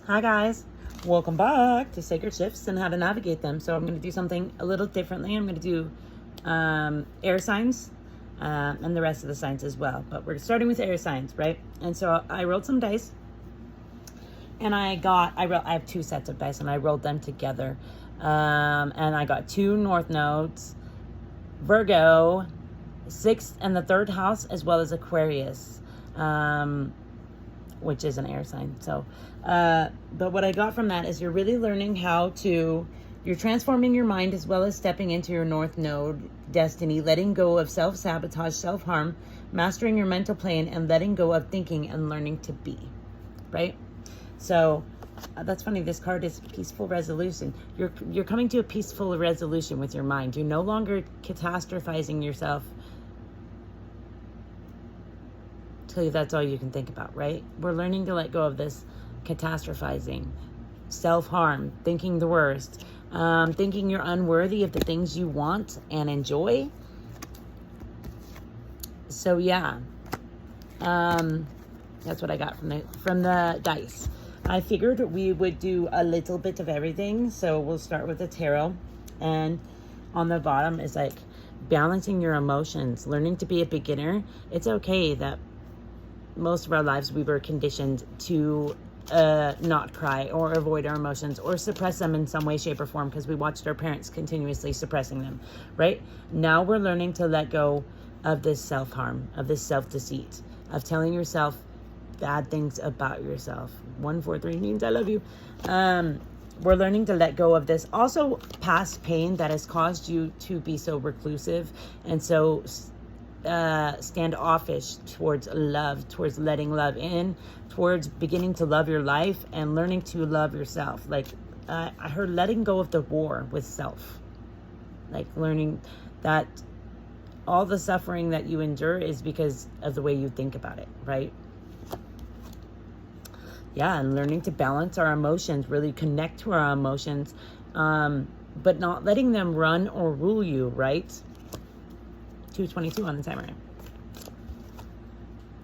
Hi guys, welcome back to Sacred Shifts and how to navigate them. So I'm going to do something a little differently. I'm going to do air signs and the rest of the signs as well. But we're starting with air signs, right? And so I rolled some dice, and I have two sets of dice, and I rolled them together. And I got two north nodes, Virgo, 6th and the 3rd house, as well as Aquarius. Which is an air sign. So, but what I got from that is you're really learning you're transforming your mind as well as stepping into your North Node destiny, letting go of self-sabotage, self-harm, mastering your mental plane, and letting go of thinking and learning to be, right? So that's funny. This card is peaceful resolution. You're coming to a peaceful resolution with your mind. You're no longer catastrophizing yourself. That's all you can think about, right? We're learning to let go of this catastrophizing, self-harm, thinking the worst, thinking you're unworthy of the things you want and enjoy. So yeah, that's what I got from the dice. I figured we would do a little bit of everything, so we'll start with the tarot, and on the bottom is like balancing your emotions, learning to be a beginner. It's okay that most of our lives we were conditioned to not cry or avoid our emotions or suppress them in some way, shape, or form because we watched our parents continuously suppressing them, right? Now we're learning to let go of this self-harm, of this self-deceit, of telling yourself bad things about yourself. 143 means I love you. We're learning to let go of this. Also, past pain that has caused you to be so reclusive and so standoffish towards love, towards letting love in, towards beginning to love your life and learning to love yourself. Like I heard letting go of the war with self, like learning that all the suffering that you endure is because of the way you think about it, right? Yeah, and learning to balance our emotions, really connect to our emotions, but not letting them run or rule you, right? 222 on the timer.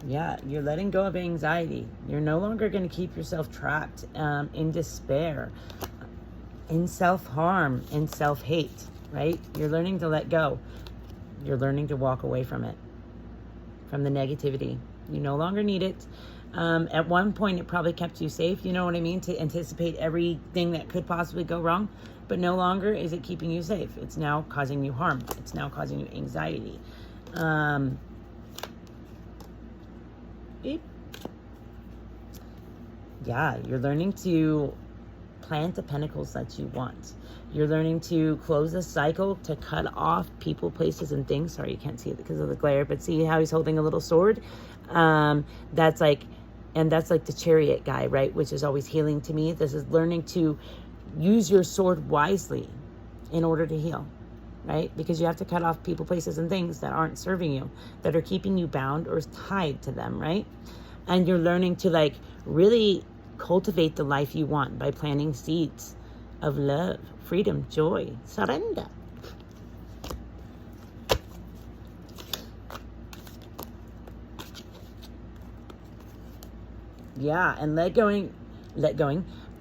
Yeah, you're letting go of anxiety. You're no longer going to keep yourself trapped in despair, in self-harm, in self-hate, right? You're learning to let go. You're learning to walk away from it, from the negativity. You no longer need it. At one point, it probably kept you safe, you know what I mean, to anticipate everything that could possibly go wrong. But no longer is it keeping you safe. It's now causing you harm. It's now causing you anxiety. Yeah, you're learning to plant the pentacles that you want. You're learning to close the cycle, to cut off people, places, and things. Sorry, you can't see it because of the glare, but see how he's holding a little sword? That's like the Chariot guy, right? Which is always healing to me. This is learning to use your sword wisely in order to heal, right? Because you have to cut off people, places, and things that aren't serving you, that are keeping you bound or tied to them, right? And you're learning to like really cultivate the life you want by planting seeds of love, freedom, joy, surrender. Yeah, and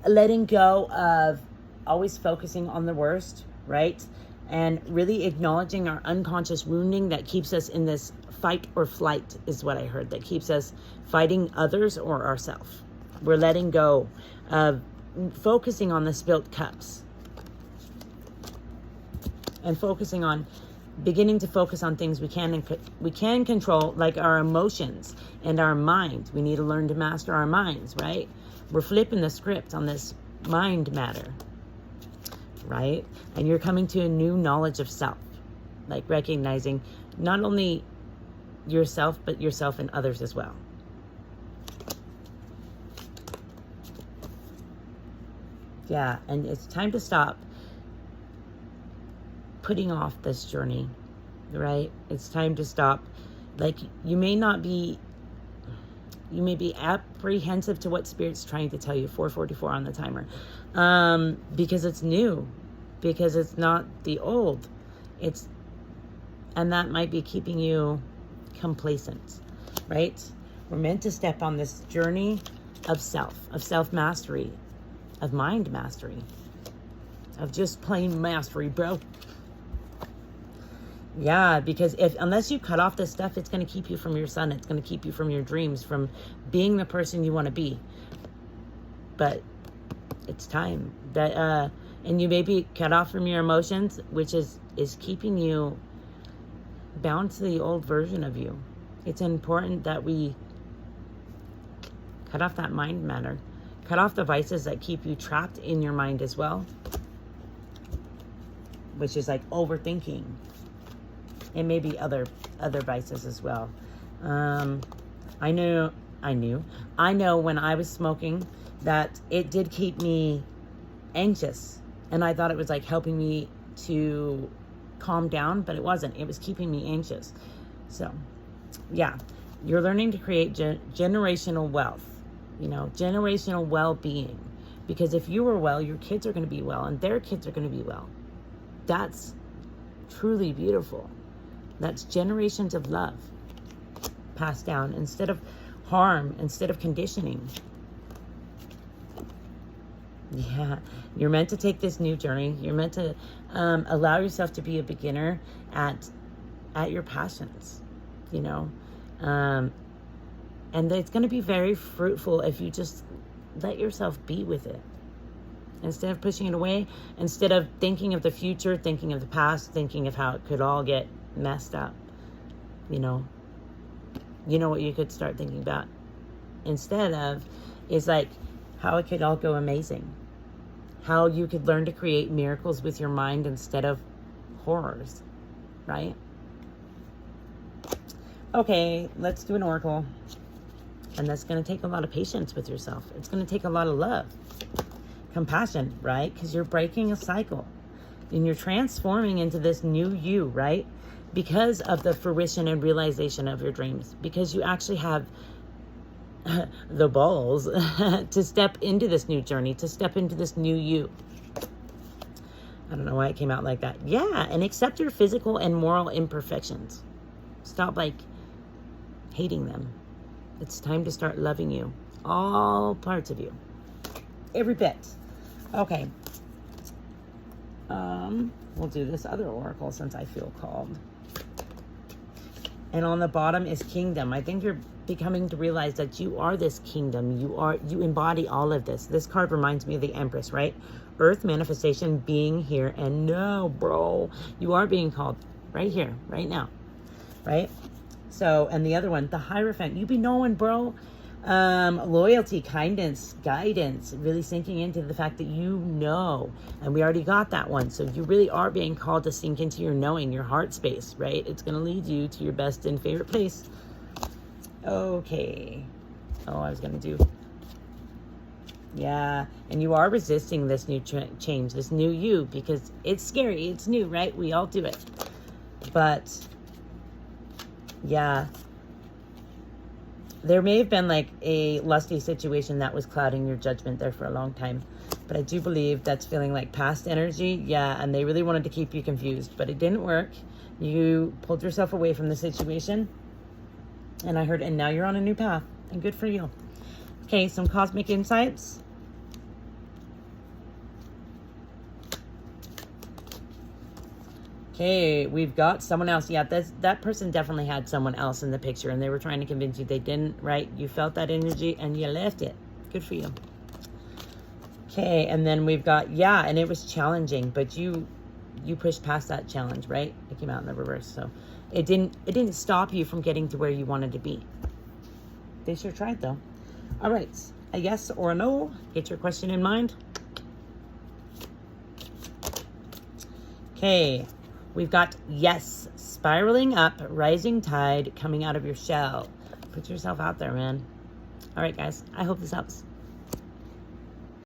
letting go of always focusing on the worst, right? And really acknowledging our unconscious wounding that keeps us in this fight or flight is what I heard, that keeps us fighting others or ourselves. We're letting go of focusing on the spilt cups and beginning to focus on things we can control, like our emotions and our mind. We need to learn to master our minds, right? We're flipping the script on this mind matter, right? And you're coming to a new knowledge of self, like recognizing not only yourself, but yourself and others as well. Yeah, and it's time to stop putting off this journey, right? It's time to stop. Like, you may be apprehensive to what Spirit's trying to tell you. 444 on the timer. Because it's new, because it's not the old. And that might be keeping you complacent, right? We're meant to step on this journey of self-mastery, of mind mastery, of just plain mastery, bro. Yeah, because unless you cut off this stuff, it's going to keep you from your sun. It's going to keep you from your dreams, from being the person you want to be. But it's time that, and you may be cut off from your emotions, which is keeping you bound to the old version of you. It's important that we cut off that mind matter, cut off the vices that keep you trapped in your mind as well, which is like overthinking. And maybe other vices as well. I know when I was smoking that it did keep me anxious, and I thought it was like helping me to calm down, but it wasn't. It was keeping me anxious. So yeah, you're learning to create generational wealth, generational well-being, because if you are well, your kids are going to be well, and their kids are going to be well. That's truly beautiful. That's generations of love passed down instead of harm, instead of conditioning. Yeah, you're meant to take this new journey. You're meant to allow yourself to be a beginner at your passions, and it's going to be very fruitful if you just let yourself be with it. Instead of pushing it away, instead of thinking of the future, thinking of the past, thinking of how it could all get messed up, you know what you could start thinking about instead of is like how it could all go amazing, how you could learn to create miracles with your mind instead of horrors, right? Okay, let's do an oracle. And that's going to take a lot of patience with yourself. It's going to take a lot of love, compassion, right? Because you're breaking a cycle and you're transforming into this new you, right? Because of the fruition and realization of your dreams, because you actually have the balls to step into this new journey, to step into this new you. I don't know why it came out like that. Yeah, and accept your physical and moral imperfections. Stop hating them. It's time to start loving you. All parts of you. Every bit. Okay. We'll do this other oracle since I feel called. And on the bottom is kingdom. I think you're becoming to realize that you are this kingdom. You embody all of this. This card reminds me of the Empress, right? Earth manifestation, being here and now, bro. You are being called right here, right now, right? So, and the other one, the Hierophant. You be knowing, bro. Loyalty, kindness, guidance, really sinking into the fact that you know. And we already got that one. So you really are being called to sink into your knowing, your heart space, right? It's going to lead you to your best and favorite place. Okay. Oh, I was going to do. Yeah. And you are resisting this new change, this new you, because it's scary. It's new, right? We all do it. But yeah. There may have been like a lusty situation that was clouding your judgment there for a long time. But I do believe that's feeling like past energy. Yeah, and they really wanted to keep you confused. But it didn't work. You pulled yourself away from the situation. And I heard, and now you're on a new path. And good for you. Okay, some cosmic insights. Okay, we've got someone else. Yeah, that person definitely had someone else in the picture, and they were trying to convince you they didn't, right? You felt that energy, and you left it. Good for you. Okay, and then we've got, yeah, and it was challenging, but you pushed past that challenge, right? It came out in the reverse, so it didn't stop you from getting to where you wanted to be. They sure tried, though. All right, a yes or a no. Get your question in mind. Okay. We've got yes, spiraling up, rising tide, coming out of your shell. Put yourself out there, man. All right, guys. I hope this helps.